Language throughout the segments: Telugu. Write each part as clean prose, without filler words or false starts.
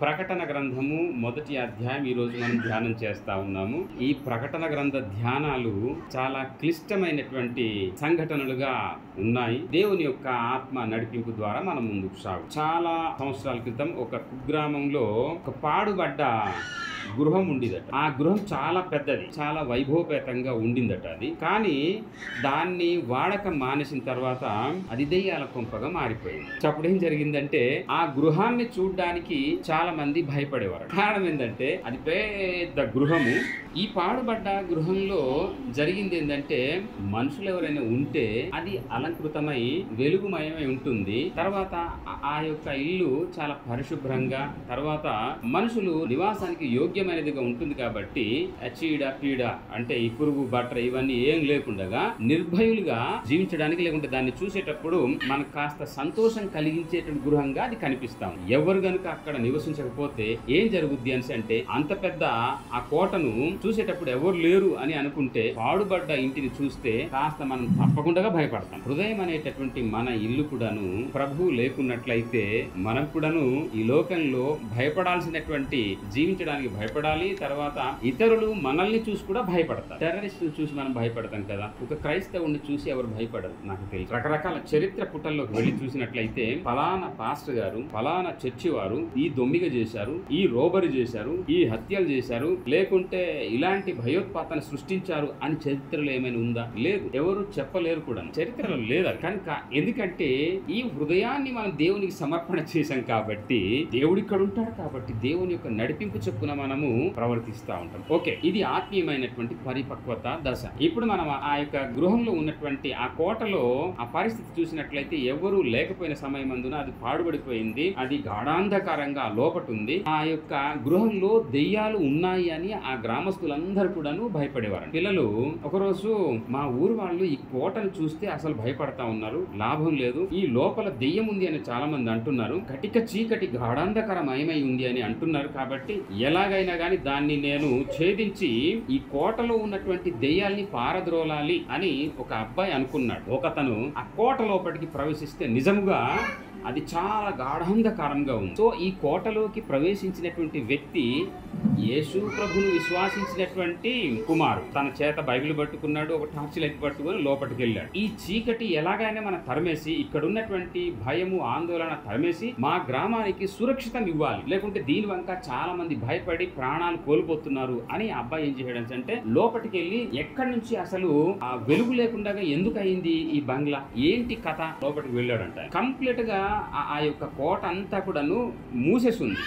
ప్రకటన గ్రంథము మొదటి అధ్యాయం ఈరోజు మనం ధ్యానం చేస్తా ఉన్నాము. ఈ ప్రకటన గ్రంథ ధ్యానాలు చాలా క్లిష్టమైనటువంటి సంఘటనలుగా ఉన్నాయి. దేవుని యొక్క ఆత్మ నడిపింపు ద్వారా మనం ముందుకు సాగు. చాలా సంవత్సరాల క్రితం ఒక కుగ్రామంలో ఒక పాడుబడ్డ గృహం ఉండేదట. ఆ గృహం చాలా పెద్దది, చాలా వైభవపేతంగా ఉండిందట. అది కానీ దాన్ని వాడకం మానేసిన తర్వాత అది దెయ్యాల కొంపగా మారిపోయింది. అప్పుడు ఏం జరిగిందంటే ఆ గృహాన్ని చూడడానికి చాలా మంది భయపడేవారు. కారణం ఏంటంటే అది పెద్ద గృహము. ఈ పాడుబడ్డ గృహంలో జరిగింది ఏంటంటే మనుషులు ఎవరైనా ఉంటే అది అలంకృతమై వెలుగుమయమై ఉంటుంది. తర్వాత ఆ యొక్క ఇల్లు చాలా పరిశుభ్రంగా, తర్వాత మనుషులు నివాసానికి యోగ్యమైనదిగా ఉంటుంది. కాబట్టి చీడ పీడ అంటే ఈ పురుగు బట్ర ఇవన్నీ ఏం లేకుండా నిర్భయులుగా జీవించడానికి, లేకుంటే దాన్ని చూసేటప్పుడు మనకు కాస్త సంతోషం కలిగించేటువంటి గృహంగా అది కనిపిస్తాం. ఎవరు గనుక అక్కడ నివసించకపోతే ఏం జరుగుద్ది అని అంటే అంత పెద్ద ఆ కోటను చూసేటప్పుడు ఎవరు లేరు అని అనుకుంటే పాడుబడ్డ ఇంటిని చూస్తే కాస్త మనం తప్పకుండా భయపడతాం. హృదయం అనేటటువంటి మన ఇల్లు కూడాను ప్రభువు లేకున్నట్లయితే మనం కూడాను ఈ లోకంలో భయపడాల్సినటువంటి, జీవించడానికి భయపడాలి. తర్వాత ఇతరులు మనల్ని చూసి కూడా భయపడతారు. టెర్రరిస్టులు చూసి మనం భయపడతాం కదా. ఒక క్రైస్తవుని చూసి ఎవరు భయపడరు నాకు తెలుసు. రకరకాల చరిత్ర పుటల్లోకి వెళ్ళి చూసినట్లయితే ఫలానా పాస్టర్ గారు, ఫలానా చర్చి వారు ఈ దొమ్మిగ చేశారు, ఈ రోబరి చేశారు, ఈ హత్యలు చేశారు, లేకుంటే ఇలాంటి భయోత్పాతాన్ని సృష్టించారు అని చరిత్రలో ఏమైనా ఉందా? లేదు. ఎవరు చెప్పలేరు కూడా, చరిత్రలో లేదు. కనుక ఎందుకంటే ఈ హృదయాన్ని మనం దేవునికి సమర్పణ చేశాం కాబట్టి, దేవుడు ఇక్కడ ఉంటాడు కాబట్టి దేవుని యొక్క నడిపింపు చొప్పున మనము ప్రవర్తిస్తూ ఉంటాం. ఓకే, ఇది ఆత్మీయమైనటువంటి పరిపక్వత దశ. ఇప్పుడు మనం ఆ యొక్క గృహంలో ఉన్నటువంటి ఆ కోటలో ఆ పరిస్థితి చూసినట్లయితే ఎవరు లేకపోయిన సమయం అందున అది పాడుబడిపోయింది. అది గాఢాంధకారంగా లోపటుంది. ఆ యొక్క గృహంలో దెయ్యాలు ఉన్నాయి అని ఆ గ్రామస్తులందరూ కూడాను భయపడేవారు. పిల్లలు ఒకరోజు మా ఊరు వాళ్ళు ఈ కోటను చూస్తే అసలు భయపడతా ఉన్నారు. లాభం లేదు, ఈ లోపల దెయ్యం ఉంది అని చాలా మంది అంటున్నారు. కటిక చీకటి గాఢాంధకరమయమై ఉంది అని అంటున్నారు. కాబట్టి ఎలాగైనా గాని దాన్ని నేను ఛేదించి ఈ కోటలో ఉన్నటువంటి దెయ్యాల్ని పారద్రోలాలి అని ఒక అబ్బాయి అనుకున్నాడు. ఒకతను ఆ కోట లోపలికి ప్రవేశిస్తే నిజముగా అది చాలా గాఢాంధకారంగా ఉంది. సో ఈ కోటలోకి ప్రవేశించినటువంటి వ్యక్తి యేసు ప్రభును విశ్వాసించినటువంటి కుమారుడు. తన చేత బైబిల్ పట్టుకున్నాడు, ఒక టార్చ్ లైట్ పట్టుకుని లోపలికి వెళ్ళాడు. ఈ చీకటి ఎలాగైనా మనం తరిమేసి, ఇక్కడ ఉన్నటువంటి భయము ఆందోళన తరిమేసి మా గ్రామానికి సురక్షితం ఇవ్వాలి, లేకుంటే దీని వంక చాలా మంది భయపడి ప్రాణాలు కోల్పోతున్నారు అని అబ్బాయి ఏం చేయడం అంటే లోపలికి వెళ్ళి ఎక్కడి నుంచి అసలు ఆ వెలుగు లేకుండా ఎందుకు అయింది ఈ బంగ్లా, ఏంటి కథ, లోపలికి వెళ్ళాడంట. కంప్లీట్ గా ఆ యొక్క కోట అంతా కూడాను మూసేసింది.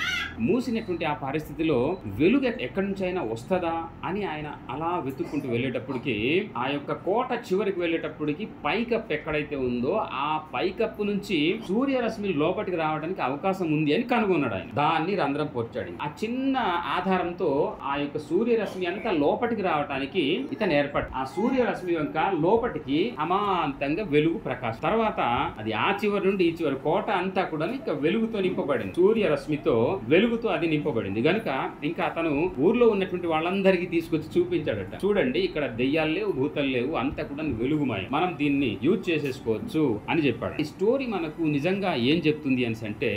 మూసినటువంటి ఆ పరిస్థితిలో వెలుగు ఎక్కడి నుంచి అయినా వస్తుందా అని ఆయన అలా వెతుక్కుంటూ వెళ్ళేటప్పటికి ఆ యొక్క కోట చివరికి వెళ్ళేటప్పటికి పైకప్పు ఎక్కడైతే ఉందో ఆ పైకప్పు నుంచి సూర్యరశ్మి లోపలికి రావడానికి అవకాశం ఉంది అని కనుగొన్నాడు. ఆయన దాన్ని రంధ్రం పొచ్చాడు. ఆ చిన్న ఆధారంతో ఆ యొక్క సూర్యరశ్మి అంతా లోపలికి రావడానికి ఇతను ఏర్పడు. ఆ సూర్యరశ్మి యొక్క లోపలికి అమాంతంగా వెలుగు ప్రకాశం. తర్వాత అది ఆ చివరి నుండి ఈ చివరి కోట అంతా కూడా ఇంకా వెలుగుతో నింపబడింది. సూర్యరశ్మితో వెలుగుతో అది నింపబడింది. గనుక ఇంకా అతను ఊర్లో ఉన్నటువంటి వాళ్ళందరికీ తీసుకొచ్చి చూపించాడట. చూడండి, ఇక్కడ దెయ్యాలు లేవు, భూతాలు లేవు, అంతా కూడా వెలుగుమయం, మనం దీన్ని యూజ్ చేసేసుకోవచ్చు అని చెప్పాడు. ఈ స్టోరీ మనకు నిజంగా ఏం చెప్తుంది అని అంటే,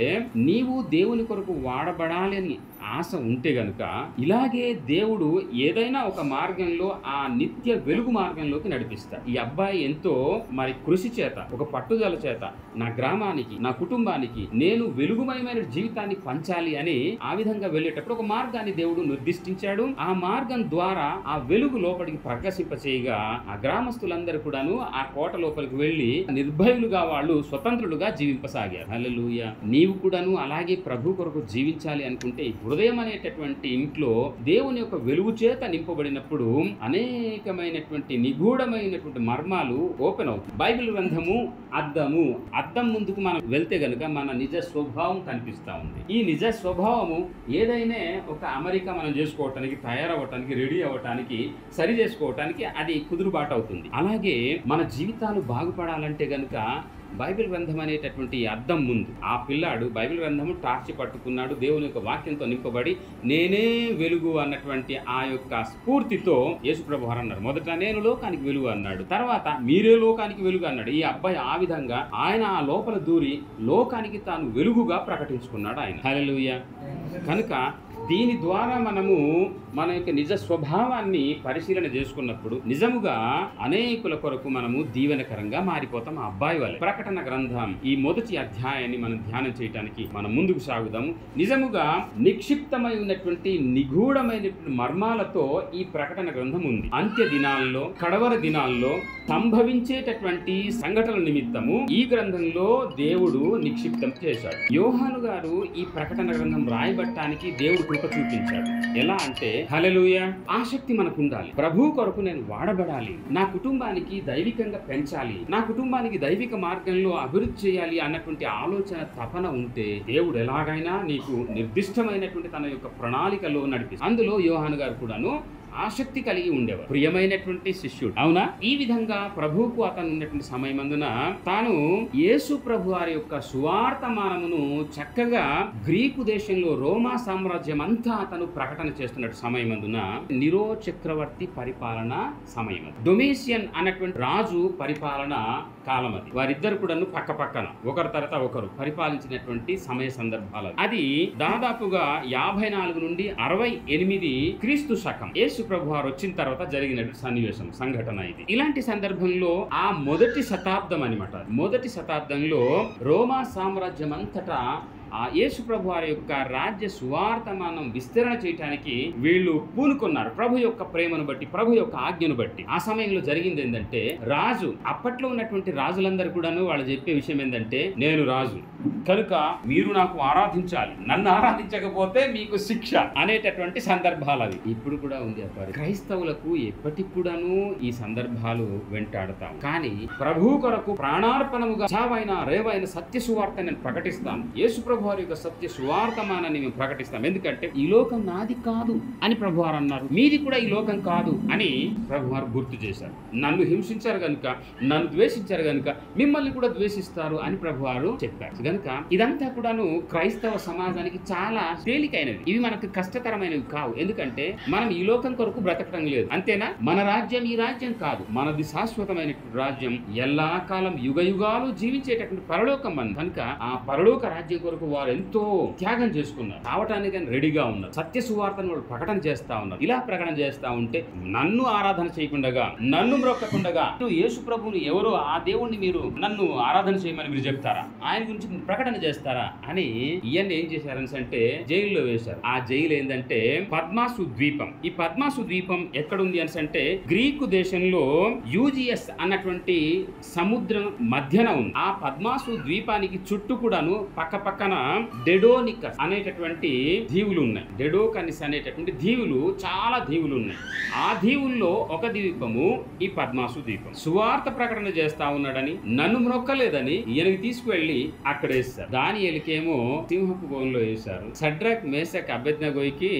నీవు దేవుని కొరకు వాడబడాలి అని ఆశ ఉంటే గనుక ఇలాగే దేవుడు ఏదైనా ఒక మార్గంలో ఆ నిత్య వెలుగు మార్గంలోకి నడిపిస్తాడు. ఈ అబ్బాయి ఎంతో మరి కృషి చేత, ఒక పట్టుదల చేత నా గ్రామానికి, నా కుటుంబానికి నేను వెలుగుమయమైన జీవితాన్ని పంచాలి అని ఆ విధంగా వెళ్ళేటప్పుడు ఒక మార్గాన్ని దేవుడు నిర్దిష్టించాడు. ఆ మార్గం ద్వారా ఆ వెలుగు లోపలికి ప్రకాశింపచేయగా ఆ గ్రామస్తులందరూ కూడాను ఆ కోట లోపలికి వెళ్లి నిర్భయులుగా వాళ్ళు స్వతంత్రులుగా జీవింపసాగారు. హల్లెలూయా. నీవు కూడాను అలాగే ప్రభు కొరకు జీవించాలి అనుకుంటే హృదయం అనేటటువంటి ఇంట్లో దేవుని యొక్క వెలుగు చేత నింపబడినప్పుడు అనేకమైనటువంటి నిగూఢమైనటువంటి మర్మాలు ఓపెన్ అవుతాయి. బైబిల్ గ్రంథము అద్దము. అద్దం ముందుకు మనం వెళ్తే గనుక మన నిజ స్వభావం కనిపిస్తా ఉంది. ఈ నిజ స్వభావము ఏదైనా ఒక అమెరికా మనం చేసుకోవటానికి, తయారవటానికి, రెడీ అవ్వటానికి, సరి చేసుకోవటానికి అది కుదురుబాటు అవుతుంది. అలాగే మన జీవితాలు బాగుపడాలంటే గనుక బైబిల్ గ్రంథం అనేటటువంటి అద్దం ముందు ఆ పిల్లాడు బైబిల్ గ్రంథము టార్చి పట్టుకున్నాడు, దేవుని యొక్క వాక్యంతో నింపబడి నేనే వెలుగు అన్నటువంటి ఆ యొక్క స్ఫూర్తితో యేసుప్రభు వారు అన్నారు, మొదట నేను లోకానికి వెలుగు అన్నాడు, తర్వాత మీరే లోకానికి వెలుగు అన్నాడు. ఈ అబ్బాయి ఆ విధంగా ఆయన ఆ లోపల దూరి లోకానికి తాను వెలుగుగా ప్రకటించుకున్నాడు ఆయన. హల్లెలూయా. కనుక దీని ద్వారా మనము మన యొక్క నిజ స్వభావాన్ని పరిశీలన చేసుకున్నప్పుడు నిజముగా అనేకుల కొరకు మనము దీవెనకరంగా మారిపోతాం ఆ అబ్బాయి వల్ల. ప్రకటన గ్రంథం ఈ మొదటి అధ్యాయాన్ని మనం ధ్యానం చేయడానికి మనం ముందుకు సాగుదాము. నిజముగా నిక్షిప్తమై ఉన్నటువంటి నిగూఢమైనటువంటి మర్మాలతో ఈ ప్రకటన గ్రంథం ఉంది. అంత్య దినాల్లో, కడవర దినాల్లో సంభవించేటటువంటి సంఘటనల నిమిత్తము ఈ గ్రంథంలో దేవుడు నిక్షిప్తం చేశాడు. యోహాను గారు ఈ ప్రకటన గ్రంథం రాయబట్టానికి దేవుడు కృప చూపించాడు. ఎలా అంటే హల్లెలూయా, ఆసక్తి మనకు ఉండాలి. ప్రభు కొరకు నేను వాడబడాలి, నా కుటుంబానికి దైవికంగా పెంచాలి, నా కుటుంబానికి దైవిక మార్గంలో అభివృద్ధి చేయాలి అన్నటువంటి ఆలోచన తపన ఉంటే దేవుడు ఎలాగైనా నీకు నిర్దిష్టమైనటువంటి తన యొక్క ప్రణాళికలో నడిపిస్తాడు. అందులో యోహాను గారు కూడాను ఆసక్తి కలిగి ఉండేవారు, ప్రియమైనటువంటి శిష్యుడు. అవునా? ఈ విధంగా ప్రభువుకు అతను ఉన్నటువంటి సమయమందున తాను యేసు ప్రభు వారి యొక్క సువార్తమానమును చక్కగా గ్రీకు దేశంలో రోమా సామ్రాజ్యం అంతా అతను ప్రకటన చేస్తున్నట్టు సమయమందున నిరో చక్రవర్తి పరిపాలన సమయం, డొమిషియన్ అన్నటువంటి రాజు పరిపాలన కాలం అది. వారిద్దరు కూడాను పక్క పక్కన ఒకరి తర్వాత ఒకరు పరిపాలించినటువంటి సమయ సందర్భాలు. అది దాదాపుగా 54 నుండి 68 క్రీస్తు శకం యేసు ప్రభు వారు వచ్చిన తర్వాత జరిగినటువంటి సన్నివేశం, సంఘటన ఇది. ఇలాంటి సందర్భంలో ఆ మొదటి శతాబ్దం అన్నమాట, మొదటి శతాబ్దంలో రోమా సామ్రాజ్యం అంతటా ఆ యేసు ప్రభు వారి యొక్క రాజ్య సువార్తమానం విస్తరణ చేయడానికి వీళ్ళు పూనుకున్నారు, ప్రభు యొక్క ప్రేమను బట్టి, ప్రభు యొక్క ఆజ్ఞను బట్టి. ఆ సమయంలో జరిగింది ఏంటంటే, రాజు అప్పట్లో ఉన్నటువంటి రాజులందరూ కూడాను వాళ్ళు చెప్పే విషయం ఏంటంటే, నేను రాజు కనుక మీరు నాకు ఆరాధించాలి, నన్ను ఆరాధించకపోతే మీకు శిక్ష అనేటటువంటి సందర్భాలు అవి. ఇప్పుడు కూడా ఉంది అబ్బాయి. క్రైస్తవులకు ఎప్పటికి కూడాను ఈ సందర్భాలు వెంటాడతాం. కానీ ప్రభు కొరకు ప్రాణార్పణముగా చావైన రేవైన సత్య సువార్త నేను ప్రకటిస్తాను, యేసు ప్రభు వారి యొక్క సత్య సువార్తమానాన్ని మేము ప్రకటిస్తాం. ఎందుకంటే ఈ లోకం నాది కాదు అని ప్రభువారు అన్నారు, మీది కూడా ఈ లోకం కాదు అని ప్రభువారు గుర్తు చేశారు. నన్ను హింసించారు గనుక, నన్ను ద్వేషించారు గనుక మిమ్మల్ని కూడా ద్వేషిస్తారు అని ప్రభువారు చెప్పారు. గనుక ఇదంతా కూడాను క్రైస్తవ సమాజానికి చాలా తేలికైనవి, ఇవి మనకు కష్టతరమైనవి కావు. ఎందుకంటే మనం ఈ లోకం కొరకు బ్రతకడం లేదు, అంతేనా? మన రాజ్యం ఈ రాజ్యం కాదు, మనది శాశ్వతమైన రాజ్యం, ఎల్లా కాలం యుగ యుగాలు జీవించేటటువంటి పరలోకం మన. కనుక ఆ పరలోక రాజ్యం కొరకు వారు ఎంతో త్యాగం చేసుకున్నారు, కావటానికి రెడీగా ఉన్నారు, సత్య సువార్తను వాళ్ళు ప్రకటన చేస్తా ఉన్నారు. ఇలా ప్రకటన చేస్తా ఉంటే నన్ను ఆరాధన చేయకుండా, నన్ను మ్రొక్కకుండా యేసు ప్రభువుని ఎవరో ఆ దేవుణ్ణి మీరు నన్ను ఆరాధన చేయమని మీరు చెప్తారా, ఆయన గురించి ప్రకటన చేస్తారా అని ఈయన్ని ఏం చేశారని అంటే జైల్లో వేశారు. ఆ జైలు ఏంటంటే పద్మాసు ద్వీపం. ఈ పద్మాసు ద్వీపం ఎక్కడుంది అని అంటే గ్రీకు దేశంలో యూజియస్ అన్నటువంటి సముద్రం మధ్యన ఉంది. ఆ పద్మాసు ద్వీపానికి చుట్టూ కూడాను పక్క పక్కన డెడోనికస్ అనేటటువంటి దీవులు ఉన్నాయి. డెడోకనిస్ అనేటటువంటి దీవులు, చాలా దీవులు ఉన్నాయి. ఆ దీవుల్లో ఒక ద్వీపము ఈ పద్మాసు ద్వీపం. సువార్త ప్రకటన చేస్తా ఉన్నాడని, నన్ను మ్రొక్కలేదని ఈయనకి తీసుకువెళ్లి అక్కడ వేస్తారు. దానియేలుకేమో సింహపు బోన్లో వేశారు. షడ్రక్, మేషక్, అబేద్నెగోకి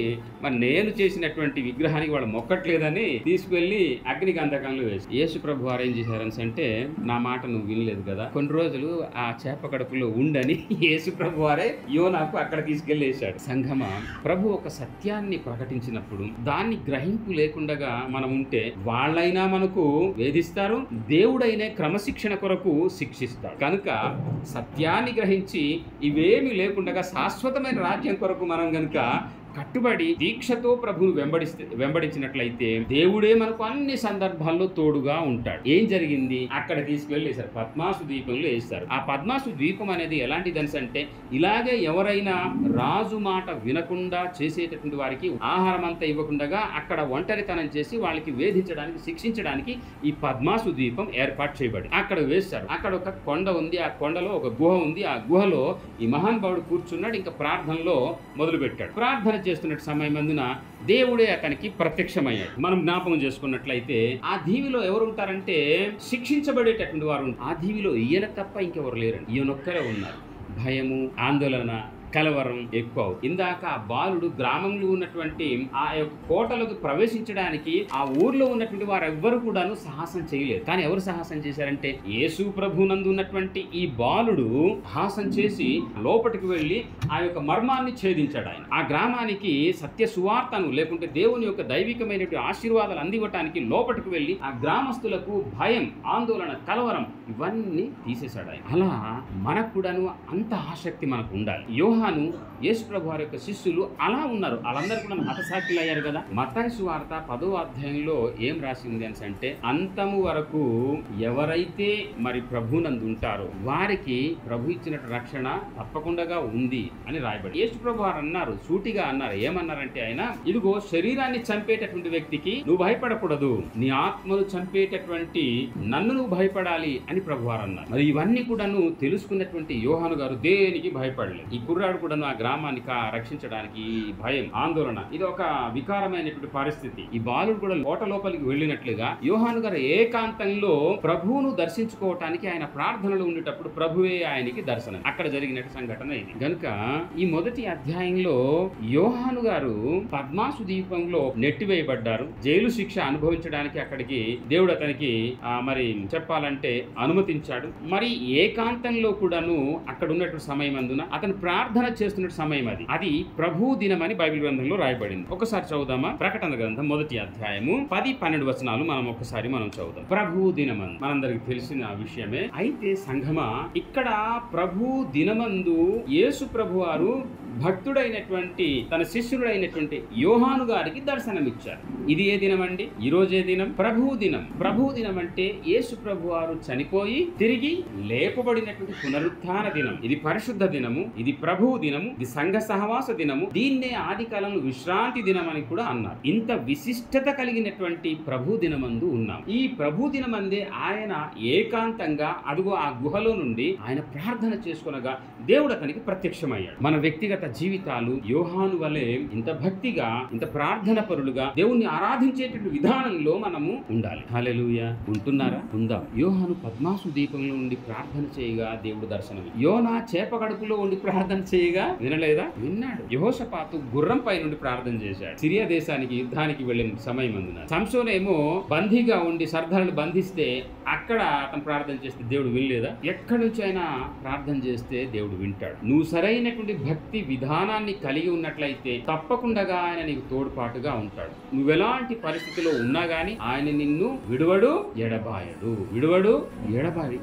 మరి నేను చేసినటువంటి విగ్రహానికి వాళ్ళు మొక్కట్లేదని తీసుకువెళ్లి అగ్ని గంధకంలో వేశారు. యేసు ప్రభు వారు ఏం చేశారని అంటే, నా మాట నువ్వు వినలేదు కదా, కొన్ని రోజులు ఆ చేప కడుపులో ఉండని యేసు ప్రభు వారే యోనాకు అక్కడ తీసుకెళ్లి వేశాడు. సంఘమా, ప్రభు ఒక సత్యాన్ని ప్రకటించినప్పుడు దాన్ని గ్రహింపు లేకుండా మనం ఉంటే వాళ్ళైనా మనకు వేధిస్తారు, దేవుడైనా క్రమశిక్షణ కొరకు శిక్షిస్తాడు. కనుక సత్యాన్ని గ్రహించి ఇవేమీ లేకుండా శాశ్వతమైన రాజ్యం కొరకు మనం గనుక కట్టుబడి దీక్షతో ప్రభువును వెంబడించినట్లయితే దేవుడే మనకు అన్ని సందర్భాల్లో తోడుగా ఉంటాడు. ఏం జరిగింది? అక్కడ తీసుకువెళ్ళి వేశారు, పద్మాసు ద్వీపంలో వేశారు. ఆ పద్మాసు ద్వీపం అనేది ఎలాంటిది అంటే, ఇలాగే ఎవరైనా రాజు మాట వినకుండా చేసేటటువంటి వారికి ఆహారం అంతా ఇవ్వకుండా అక్కడ ఒంటరితనం చేసి వాళ్ళకి వేధించడానికి, శిక్షించడానికి ఈ పద్మాసు ద్వీపం ఏర్పాటు చేయబడి అక్కడ వేశారు. అక్కడ ఒక కొండ ఉంది, ఆ కొండలో ఒక గుహ ఉంది. ఆ గుహలో ఈ మహానుభావుడు కూర్చున్నాడు, ఇంకా ప్రార్థనలో మొదలు పెట్టాడు. ప్రార్థన చేస్తున్నట్టు సమయం అందున దేవుడే అతనికి ప్రత్యక్షమయ్యాడు. మనం జ్ఞాపకం చేసుకున్నట్లయితే ఆ దీవిలో ఎవరు ఉంటారంటే శిక్షించబడేటటువంటి వారు. ఆ దీవిలో ఈయన తప్ప ఇంకెవరు లేరండి, ఈయనొక్కరే ఉన్నారు. భయము, ఆందోళన, కలవరం ఎక్కువ అవుతుంది. ఇందాక ఆ బాలుడు గ్రామంలో ఉన్నటువంటి ఆ యొక్క కోటలకు ప్రవేశించడానికి ఆ ఊర్లో ఉన్నటువంటి వారెవ్వరు కూడాను సాహసం చేయలేదు. కానీ ఎవరు సాహసం చేశారంటే యేసు ప్రభునందు ఉన్నటువంటి ఈ బాలుడు సాహసం చేసి లోపలికి వెళ్లి ఆ యొక్క మర్మాన్ని ఛేదించాడు. ఆయన ఆ గ్రామానికి సత్య సువార్తను లేకుంటే దేవుని యొక్క దైవికమైనటువంటి ఆశీర్వాదాలు అందివ్వటానికి లోపలికి వెళ్లి ఆ గ్రామస్తులకు భయం, ఆందోళన, కలవరం ఇవన్నీ తీసేశాడు ఆయన. అలా మనకు కూడాను అంత ఆసక్తి మనకు ఉండాలి. యోహాను యేసు ప్రభు వారి యొక్క శిష్యులు అలా ఉన్నారు. వాళ్ళందరూ కూడా హతసాక్షులు అయ్యారు కదా. మత్తయి సువార్త 10వ అధ్యాయంలో ఏం రాసింది అని అంటే, అంతము వరకు ఎవరైతే మరి ప్రభునందు ఉంటారో వారికి ప్రభు ఇచ్చిన రక్షణ తప్పకుండా ఉంది అని రాయబడి. యేసు ప్రభు వారు అన్నారు, సూటిగా అన్నారు. ఏమన్నారంటే ఆయన, ఇదిగో శరీరాన్ని చంపేటటువంటి వ్యక్తికి నువ్వు భయపడకూడదు, నీ ఆత్మను చంపేటటువంటి నన్ను నువ్వు భయపడాలి అని ప్రభు వారు అన్నారు. మరి ఇవన్నీ కూడాను తెలుసుకున్నటువంటి యోహాను గారు దేనికి భయపడలేదు. ఈ కుర్రాడు కూడాను ఆ గ్రామాన్ని రక్షించడానికి భయం, ఆందోళన ఇది ఒక వికారమైనటువంటి పరిస్థితి. ఈ బాలుడు కూడా కోట లోపలికి వెళ్ళినట్లుగా యోహాను గారు ఏకాంతంలో ప్రభువును దర్శించుకోవటానికి ఆయన ప్రార్థనలు ఉండేటప్పుడు ప్రభువే ఆయనకి దర్శనం. అక్కడ జరిగిన సంఘటన ఇది. గనుక ఈ మొదటి అధ్యాయంలో యోహాను గారు పద్మాసు ద్వీపంలో నెట్టివేయబడ్డారు. జైలు శిక్ష అనుభవించడానికి అక్కడికి దేవుడు అతనికి మరి చెప్పాలంటే అనుమతించాడు. మరి ఏకాంతంలో కూడాను అక్కడ ఉన్నటువంటి సమయం అందున అతను ప్రార్థన చేస్తున్న సమయం అది ప్రభు దినం అని బైబిల్ గ్రంథంలో రాయబడింది. ఒకసారి చదువుదామా? ప్రకటన గ్రంథం 1వ అధ్యాయము 10-12 వచనాలు మనం చదువుదాం. ప్రభు దినమందు మనందరికి తెలిసిన విషయమే. అయితే సంఘమా, ఇక్కడ ప్రభు దినమందు యేసు ప్రభు వారు భక్తుడైనటువంటి తన శిష్యుడైనటువంటి యోహాను గారికి దర్శనమిచ్చారు. ఇది ఏ దినం అండి? ఈ రోజే దినం ప్రభు దినం. ప్రభు దినం అంటే యేసు ప్రభు వారు చనిపోయి తిరిగి లేపబడినటువంటి పునరుత్థాన దినం. ఇది పరిశుద్ధ దినము, ఇది ప్రభు దినము, ఇది సంఘ సహవాస దినము. దీన్నే ఆది కాలంలో విశ్రాంతి దినం అని కూడా అన్నారు. ఇంత విశిష్టత కలిగినటువంటి ప్రభు దినమందు ఉన్నాం. ఈ ప్రభు దినమందే ఆయన ఏకాంతంగా అదుగో ఆ గుహలో నుండి ఆయన ప్రార్థన చేసుకొనగా దేవుడు అతనికి ప్రత్యక్షమయ్యాడు. మన వ్యక్తిగత జీవితాలు యోహాను వలె ఇంత భక్తిగా, ఇంత ప్రార్థన పరులుగా దేవుణ్ణి ఆరాధించేటువంటి విధానంలో మనము ఉండాలి. హల్లెలూయా. ఉంటున్నారా? ఉందాం. యోహాను పద్మాసు దీపంలో ఉండి ప్రార్థన చేయగా దేవుడు దర్శనం. యోనా చేప గడుపులో ఉండి ప్రార్థన చేయగా వినలేదా? విన్నాడు. యెహోషాపాతు గుర్రం పై నుండి ప్రార్థన చేశాడు. సిరియా దేశానికి యుద్ధానికి వెళ్ళిన సమయం అందున. సంసోనేమో బందీగా ఉండి సర్దారులు బంధిస్తే అక్కడ అతను ప్రార్థన చేస్తే దేవుడు వినలేదా? ఎక్కడి నుంచి అయినా ప్రార్థన చేస్తే దేవుడు వింటాడు. నువ్వు సరైనటువంటి భక్తి విధానాన్ని కలిగి ఉన్నట్లయితే తప్పకుండా ఆయన నీకు తోడ్పాటుగా ఉంటాడు. నువ్వెలాంటి పరిస్థితిలో ఉన్నా గానీ ఆయన నిన్ను విడువడు ఎడబాయడు.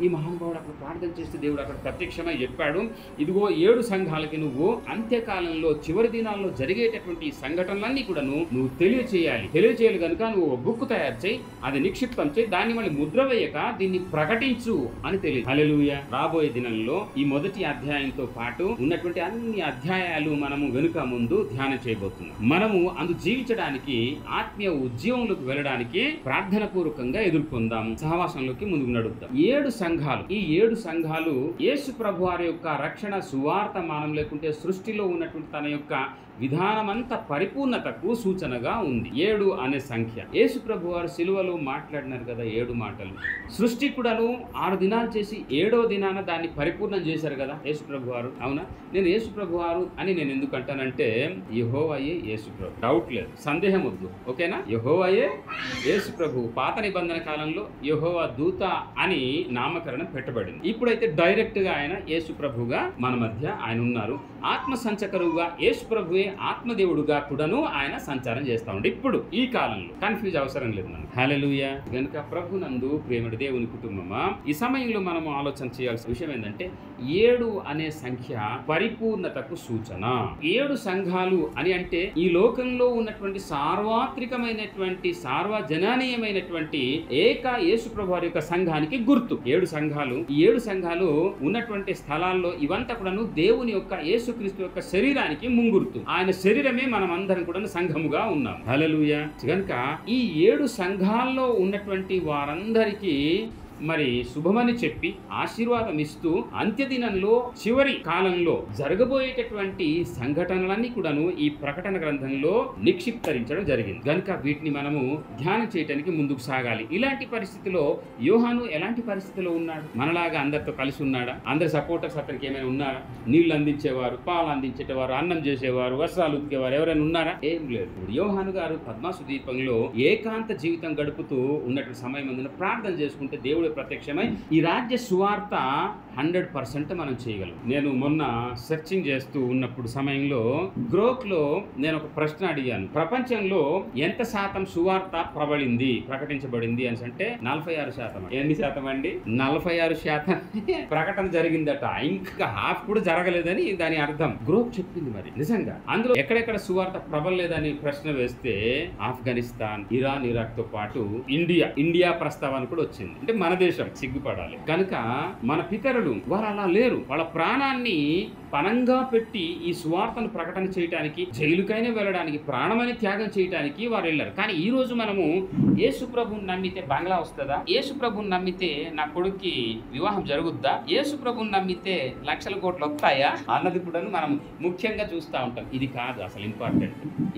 ఈ మహానుభావుడు అక్కడ ప్రార్థన చేస్తే దేవుడు అక్కడ ప్రత్యక్షమై చెప్పాడు, ఇదిగో 7 సంఘాలకి నువ్వు అంత్యకాలంలో చివరి దినాల్లో జరిగేటటువంటి సంఘటనలన్నీ కూడా నువ్వు తెలియచేయాలి కనుక నువ్వు బుక్ తయారు చేయి, అది నిక్షిప్తం చేయి, దాన్ని మళ్ళీ ముద్ర వేయక దీన్ని ప్రకటించు అని తెలియదు. హల్లెలూయా. రాబోయే దినంలో ఈ మొదటి అధ్యాయంతో పాటు ఉన్నటువంటి అన్ని అధ్యాయాలు మనము వెనుక ముందు ధ్యానం చేయబోతున్నాం. మనము అందు జీవించడానికి, ఆత్మీయ ఉద్యమంలోకి వెళ్ళడానికి ప్రార్థన పూర్వకంగా ఎదుర్కొందాము. సహవాసంలోకి ముందుకు నడుద్దాం. 7 సంఘాలు. ఈ 7 సంఘాలు యేసు ప్రభు వారి యొక్క రక్షణ సువార్త మానం లేకుంటే సృష్టిలో ఉన్నటువంటి తన యొక్క విధానమంతా పరిపూర్ణతకు సూచనగా ఉంది. 7 అనే సంఖ్య. యేసు ప్రభు వారు సిలువలో మాట్లాడినారు కదా 7 మాటలు. సృష్టి కూడాను 6 దినాలు చేసి 7వ దినాన దాన్ని పరిపూర్ణం చేశారు కదా యేసు ప్రభు వారు. అవునా? నేను యేసు ప్రభు వారు అని నేను ఎందుకు అంటానంటే యెహోవాయే యేసు ప్రభు. డౌట్ లేదు, సందేహం వద్దు. ఓకేనా? యెహోవాయే యేసు ప్రభు. పాత నిబంధన కాలంలో యెహోవా దూత అని నామకరణం పెట్టబడింది. ఇప్పుడైతే డైరెక్ట్ గా ఆయన యేసు ప్రభుగా మన మధ్య ఆయన ఉన్నారు. ఆత్మ సంచకరువుగా యేసు ప్రభువే ఆత్మదేవుడుగా కూడాను ఆయన సంచారం చేస్తా ఉండే. ఇప్పుడు ఈ కాలంలో కన్ఫ్యూజ్ అవసరం లేదు మనకు. హల్లెలూయా. గనుక ప్రభునందు ప్రేమడి దేవుని కుటుంబమా, ఈ సమయంలో మనము ఆలోచన చేయాల్సిన విషయం ఏంటంటే 7 అనే సంఖ్య పరిపూర్ణతకు సూచన. 7 సంఘాలు అని అంటే ఈ లోకంలో ఉన్నటువంటి సార్వత్రికమైనటువంటి సార్వజననీయమైనటువంటి ఏక యేసు ప్రభు వారి యొక్క సంఘానికి గుర్తు. 7 సంఘాలు. ఈ 7 సంఘాలు ఉన్నటువంటి స్థలాల్లో ఇవంతా కూడాను దేవుని యొక్క యేసుక్రీస్తు యొక్క శరీరానికి ముంగుర్తు. ఆయన శరీరమే మనం అందరం కూడా సంఘముగా ఉన్నాం. హల్లెలూయా. కనుక ఈ 7 సంఘాల్లో ఉన్నటువంటి వారందరికీ మరి శుభమని చెప్పి ఆశీర్వాదం ఇస్తూ అంత్యదినంలో చివరి కాలంలో జరగబోయేటటువంటి సంఘటనలన్నీ కూడాను ఈ ప్రకటన గ్రంథంలో నిక్షిప్తరించడం జరిగింది. గనుక వీటిని మనము ధ్యానం చేయడానికి ముందుకు సాగాలి. ఇలాంటి పరిస్థితిలో యోహాను ఎలాంటి పరిస్థితిలో ఉన్నాడు? మనలాగా అందరితో కలిసి ఉన్నాడా? అందరి సపోర్టర్స్ అతనికి ఏమైనా ఉన్నారా? నీళ్లు అందించేవారు, పాలు అందించేవారు, అన్నం చేసేవారు, వస్త్రాలు ఉతికేవారు ఎవరైనా ఉన్నారా? ఏం లేదు. యోహాను గారు పద్మాసు ద్వీపంలో ఏకాంత జీవితం గడుపుతూ ఉన్నటువంటి సమయం అందున ప్రార్థన చేసుకుంటే దేవుడు ప్రత్యక్షమై ఈ రాజ్య సువార్త 100% మనం చేయగలం. నేను మొన్న సెర్చింగ్ చేస్తూ ఉన్నప్పుడు సమయంలో గ్రోక్ లో నేను ఒక ప్రశ్న అడిగాను. ప్రపంచంలో ఎంత శాతం సువార్త ప్రకటించబడింది అని అంటే 46%. ఎన్ని శాతం అండి? 46% ప్రకటన జరిగిందట. ఇంకా హాఫ్ కూడా జరగలేదని దాని అర్థం. గ్రోక్ చెప్పింది. మరి నిజంగా అందులో ఎక్కడెక్కడ సువార్త ప్రబలలేదని ప్రశ్న వేస్తే ఆఫ్ఘనిస్తాన్, ఇరాన్, ఇరాక్ తో పాటు ఇండియా ప్రస్తావన కూడా వచ్చింది. అంటే మన దేశం సిగ్గుపడాలి. కనుక మన పితరులు వారు అలా లేరు. వాళ్ళ ప్రాణాన్ని పనంగా పెట్టి ఈ సువార్తను ప్రకటన చేయడానికి, జైలుకైనా వెళ్ళడానికి, ప్రాణమని త్యాగం చేయడానికి వారు వెళ్ళారు. కానీ ఈ రోజు మనము యేసు ప్రభువుని నమ్మితే బంగ్లా వస్తుందా? యేసు ప్రభువుని నమ్మితే నా కొడుక్కి వివాహం జరుగుద్దా? యేసు ప్రభువుని నమ్మితే లక్షల కోట్లు వస్తాయా అన్నది కూడా మనం ముఖ్యంగా చూస్తూ ఉంటాం. ఇది కాదు అసలు ఇంపార్టెంట్.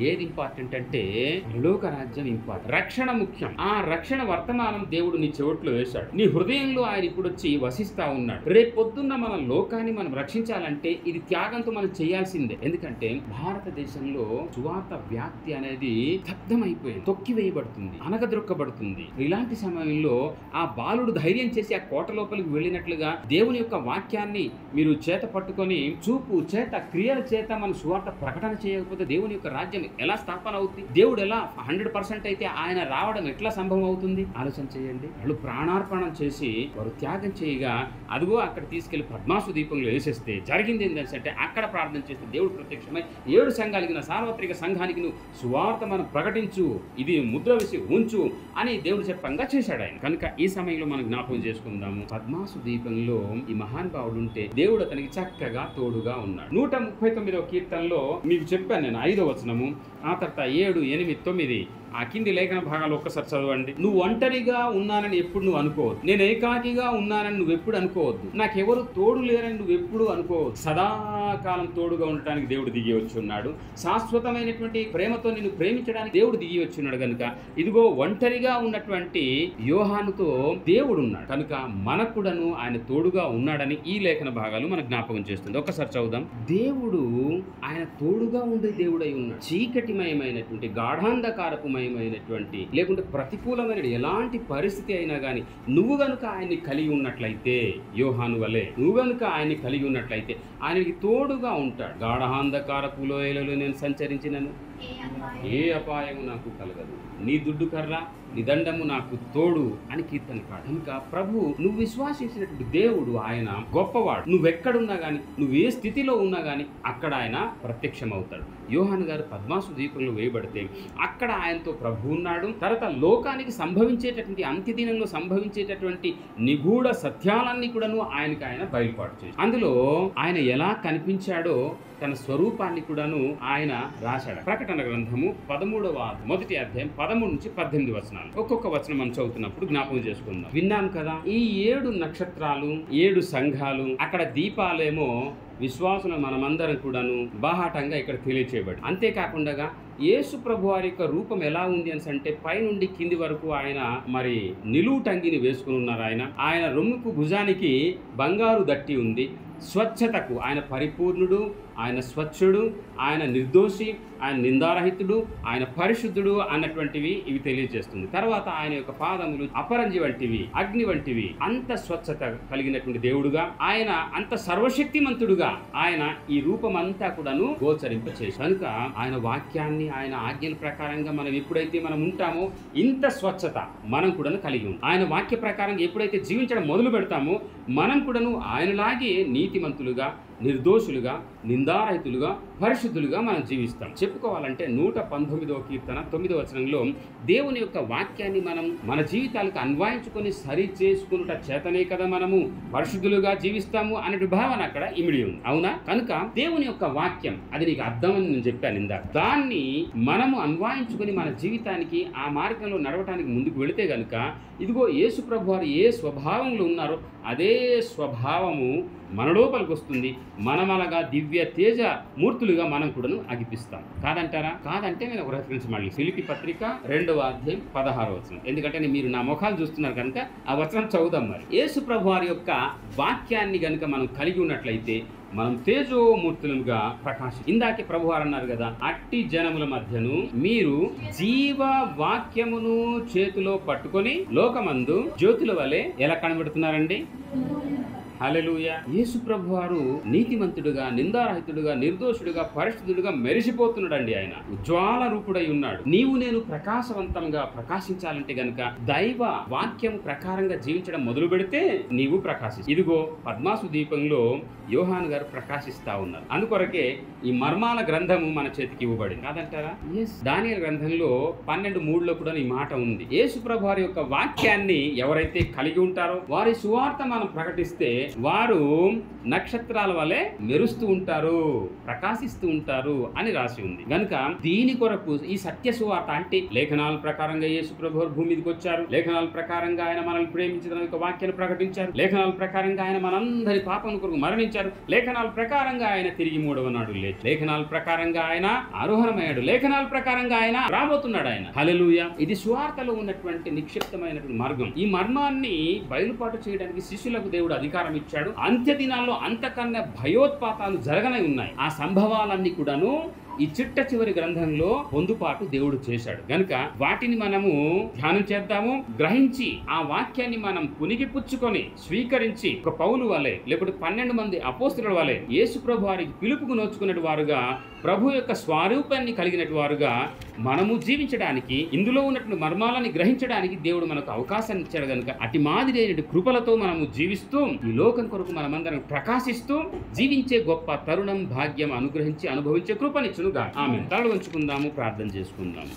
ఏది ఇంపార్టెంట్ అంటే పరలోక రాజ్యం ఇంపార్టెంట్. రక్షణ ముఖ్యం. ఆ రక్షణ వర్తమానం దేవుడు నీ చెవుట్లో వేశాడు. నీ హృదయంలో ఆయన ఇప్పుడు వచ్చి వసిస్తా ఉన్నాడు. రేపు పొద్దున్న మన లోకాన్ని మనం రక్షించాలంటే ఇది త్యాగంతో మనం చేయాల్సిందే. ఎందుకంటే భారతదేశంలో సువార్త వ్యాప్తి అనేది స్తబ్దమైపోయింది, తొక్కివేయబడుతుంది, అనగదొక్కబడుతుంది. ఇలాంటి సమయంలో ఆ బాలుడు ధైర్యం చేసి ఆ కోట లోపలికి వెళ్ళినట్లుగా దేవుని యొక్క వాక్యాన్ని మీరు చేత పట్టుకొని చూపు చేత క్రియల చేత మన సువార్త ప్రకటన చేయకపోతే దేవుని యొక్క రాజ్యం ఎలా స్థాపన అవుతుంది? దేవుడు ఎలా 100% అయితే ఆయన రావడం ఎట్లా సంభవం అవుతుంది? ఆలోచన చేయండి. వాళ్ళు ప్రాణార్పణం చేసి వారు త్యాగం చేయగా అదిగో అక్కడ తీసుకెళ్లి పద్మాసు దీపంలో వేసేస్తే జరిగింది ఏంటంటే అక్కడ ప్రార్థన చేస్తే దేవుడు ప్రత్యక్షమై 7 సంఘాలకి, నా సార్వత్రిక సంఘానికి నువ్వు సువార్త మనం ప్రకటించు, ఇది ముద్ర వేసి ఉంచు అని దేవుడు చెప్పంగా చేశాడు ఆయన. కనుక ఈ సమయంలో మనం జ్ఞాపకం చేసుకుందాము. పద్మాసు దీపంలో ఈ మహానుభావుడు ఉంటే దేవుడు అతనికి చక్కగా తోడుగా ఉన్నాడు. 139వ కీర్తనలో మీకు చెప్పాను నేను 5వ వచనము, ఆ తర్వాత 7, 8, 9 ఆ కింది లేఖన భాగాలు ఒక్కసారి చదవండి. నువ్వు ఒంటరిగా ఉన్నానని ఎప్పుడు నువ్వు అనుకోవద్దు. నేను ఏకాకిగా ఉన్నానని నువ్వు ఎప్పుడు అనుకోవద్దు. నాకెవరు తోడు లేరని నువ్వు ఎప్పుడు అనుకోవద్దు. సదాకాలం తోడుగా ఉండటానికి దేవుడు దిగి వచ్చి ఉన్నాడు. శాశ్వతమైనటువంటి ప్రేమతో నిన్ను ప్రేమించడానికి దేవుడు దిగి వచ్చి ఉన్నాడు. కనుక ఇదిగో ఒంటరిగా ఉన్నటువంటి యోహానుతో దేవుడు ఉన్నాడు. కనుక మనకుడను ఆయన తోడుగా ఉన్నాడని ఈ లేఖన భాగాలు మనకు జ్ఞాపకం చేస్తుంది. ఒక్కసారి చదువుదాం. దేవుడు ఆయన తోడుగా ఉండే దేవుడై ఉన్నాడు. చీకటిమయమైనటువంటి గాఢాంధకారపు లేకుంటే ప్రతికూలమైన ఎలాంటి పరిస్థితి అయినా కానీ నువ్వు గనుక ఆయన్ని కలిగి ఉన్నట్లయితే, యోహాను వలె నువ్వు గనుక ఆయన్ని కలిగి ఉన్నట్లయితే ఆయనకి తోడుగా ఉంటాడు. గాఢాంధకారపు లోయలలో నేను సంచరించినను ఏ అపాయము నాకు కలగదు. నీ దుడ్డు కర్ర, నీ దండము నాకు తోడు అని కీర్తనకాడు. ఇంకా ప్రభు నువ్వు విశ్వాసించినటువంటి దేవుడు ఆయన గొప్పవాడు. నువ్వెక్కడున్నా గానీ, నువ్వు ఏ స్థితిలో ఉన్నా గానీ అక్కడ ఆయన ప్రత్యక్షమవుతాడు. యోహాను గారు పద్మాసు దీపంలో వేయబడితే అక్కడ ఆయనతో ప్రభు ఉన్నాడు. తర్వాత లోకానికి సంభవించేటటువంటి అంత్యదినంలో సంభవించేటటువంటి నిగూఢ సత్యాలన్నీ కూడాను ఆయనకి ఆయన బయలుపాటు చేశాడు. అందులో ఆయన ఎలా కనిపించాడో తన స్వరూపాన్ని కూడాను ఆయన రాశాడు. ప్రకటన గ్రంథము 13వ మొదటి అధ్యాయం 13 నుంచి 18 వచనాలు. ఒక్కొక్క వచనం మనం చదువుతున్నప్పుడు జ్ఞాపకం చేసుకుందాం. విన్నాం కదా, ఈ 7 నక్షత్రాలు, 7 సంఘాలు, అక్కడ దీపాలేమో విశ్వాసులు మనమందరం కూడాను బాహాటంగా ఇక్కడ తెలియచేయబడి. అంతేకాకుండా యేసు ప్రభు వారి యొక్క రూపం ఎలా ఉంది అని అంటే పైనుండి కింది వరకు ఆయన మరి నిలువుటంగిని వేసుకుని ఉన్నారు. ఆయన రొమ్ముకు భుజానికి బంగారు దట్టి ఉంది. స్వచ్ఛతకు ఆయన పరిపూర్ణుడు, ఆయన స్వచ్ఛుడు, ఆయన నిర్దోషి, ఆయన నిందారహితుడు, ఆయన పరిశుద్ధుడు అన్నటువంటివి ఇవి తెలియజేస్తుంది. తర్వాత ఆయన యొక్క పాదములు అపరంజి వంటివి, అగ్ని వంటివి. అంత స్వచ్ఛత కలిగినటువంటి దేవుడుగా, ఆయన అంత సర్వశక్తిమంతుడుగా ఆయన ఈ రూపం అంతా కూడాను గోచరింపచేసి, కనుక ఆయన వాక్యాన్ని, ఆయన ఆజ్ఞల ప్రకారంగా మనం ఎప్పుడైతే మనం ఉంటామో ఇంత స్వచ్ఛత మనం కూడాను కలిగి ఉంటాం. ఆయన వాక్య ప్రకారంగా ఎప్పుడైతే జీవించడం మొదలు పెడతామో మనం కూడాను ఆయనలాగే నీతిమంతులుగా, నిర్దోషులుగా, నిందారహితులుగా, పరిశుద్ధులుగా మనం జీవిస్తాం. చెప్పుకోవాలంటే 119వ కీర్తన 9వ వచనంలో దేవుని యొక్క వాక్యాన్ని మనం మన జీవితాలకు అన్వయించుకొని సరి చేసుకున్నట చేతనే కదా మనము పరిశుద్ధులుగా జీవిస్తాము అనే భావన అక్కడ ఇమిడి ఉంది. అవునా? కనుక దేవుని యొక్క వాక్యం అది నీకు అర్థమని నేను చెప్పాను ఇందాక. దాన్ని మనము అన్వయించుకొని మన జీవితానికి ఆ మార్గంలో నడవటానికి ముందుకు వెళితే గనుక ఇదిగో యేసు ప్రభు వారు ఏ స్వభావంలో ఉన్నారో అదే స్వభావము మన లోపలికి వస్తుంది. మనమలగా దివ్య తేజ మూర్తులుగా మనం కూడాను అగిపిస్తాం. కాదంటారా? కాదంటే నేను ఒక రెఫరెన్స్ మళ్ళీ ఫిలిప్పీ పత్రిక 2వ అధ్యాయం 16వ వచనం. ఎందుకంటే మీరు నా ముఖాలు చూస్తున్నారు కనుక ఆ వచనం చదువుదాం. మరి యేసు ప్రభు వారి యొక్క వాక్యాన్ని గనుక మనం కలిగి ఉన్నట్లయితే మనం తేజోమూర్తులుగా ప్రకాశం. ఇందాకే ప్రభువారు అన్నారు కదా, అట్టి జనముల మధ్యను మీరు జీవ వాక్యమును చేతిలో పట్టుకొని లోకమందు జ్యోతుల వలె ఎలా కనబడుతున్నారండి? హల్లెలూయా. యేసు ప్రభువారు నీతిమంతుడుగా, నిందారహితుడుగా, నిర్దోషుడుగా, పరిశుద్ధుడుగా మెరిసిపోతున్నాడండి. ఆయన ఉజ్వాల రూపుడై ఉన్నాడు. నీవు నేను ప్రకాశవంతంగా ప్రకాశించాలంటే గనుక దైవ వాక్యం ప్రకారంగా జీవించడం మొదలు పెడితే నీవు ప్రకాశిస్తావు. ఇదిగో పద్మాసు దీపంలో యోహాను గారు ప్రకాశిస్తా ఉన్నారు. అందుకొరకే ఈ మర్మాల గ్రంథము మన చేతికి ఇవ్వబడింది. కాదంటారా? దానియేలు గ్రంథంలో 12:3లో కూడా ఈ మాట ఉంది. యేసు ప్రభు వారి యొక్క వాక్యాన్ని ఎవరైతే కలిగి ఉంటారో వారి సువార్త మనం ప్రకటిస్తే వారు నక్షత్రాల వలె మెరుస్తూ ఉంటారు, ప్రకాశిస్తూ ఉంటారు అని రాసి ఉంది. గనుక దీని కొరకు ఈ సత్య సువార్త అంటే లేఖనాల ప్రకారంగా యేసు ప్రభు భూమి మీదకి వచ్చారు, లేఖనాల ప్రకారంగా ఆయన మనల్ని ప్రేమించిన వాక్యాన్ని ప్రకటించారు, లేఖనాల ప్రకారంగా ఆయన మనందరి పాపం కొరకు మరణించారు, లేఖనాల ప్రకారంగా ఆయన తిరిగి 3వ నాడు లేదు, లేఖనాల ప్రకారంగా ఆయన ఆరోహణమయ్యాడు, లేఖనాల ప్రకారంగా ఆయన రాబోతున్నాడు. ఆయన హల్లెలూయా. ఇది సువార్తలో ఉన్నటువంటి నిక్షిప్తమైనటువంటి మార్గం. ఈ మర్మాన్ని బయలుపాటు చేయడానికి శిష్యులకు దేవుడు అధికారం ఇచ్చాడు. అంత్య దినాల్లో అంతకన్నా భయోత్పాతాలు జరగనే ఉన్నాయి. ఆ సంభవాలన్నీ కూడాను ఈ చిట్ట చివరి గ్రంథంలో పొందుపాటు దేవుడు చేశాడు. గనుక వాటిని మనము ధ్యానం చేద్దాము, గ్రహించి ఆ వాక్యాన్ని మనం పునిగిపుచ్చుకొని స్వీకరించి ఒక పౌలు వలె లేకపోతే 12 మంది అపోస్తలుల వలె యేసు ప్రభు వారికి పిలుపుకు నోచుకున్నట్టు వారుగా, ప్రభు యొక్క స్వరూపాన్ని కలిగినట్టు వారుగా మనము జీవించడానికి, ఇందులో ఉన్నటువంటి మర్మాలని గ్రహించడానికి దేవుడు మనకు అవకాశాన్ని ఇచ్చాడు. కనుక అతి మాదిరి కృపలతో మనము జీవిస్తూ ఈ లోకం కొరకు మనమందరం ప్రకాశిస్తూ జీవించే గొప్ప తరుణం భాగ్యం అనుగ్రహించి అనుభవించే కృపనిచ్చును. ఆమెన్. తల వంచుకుందాము, ప్రార్థన చేసుకుందాము.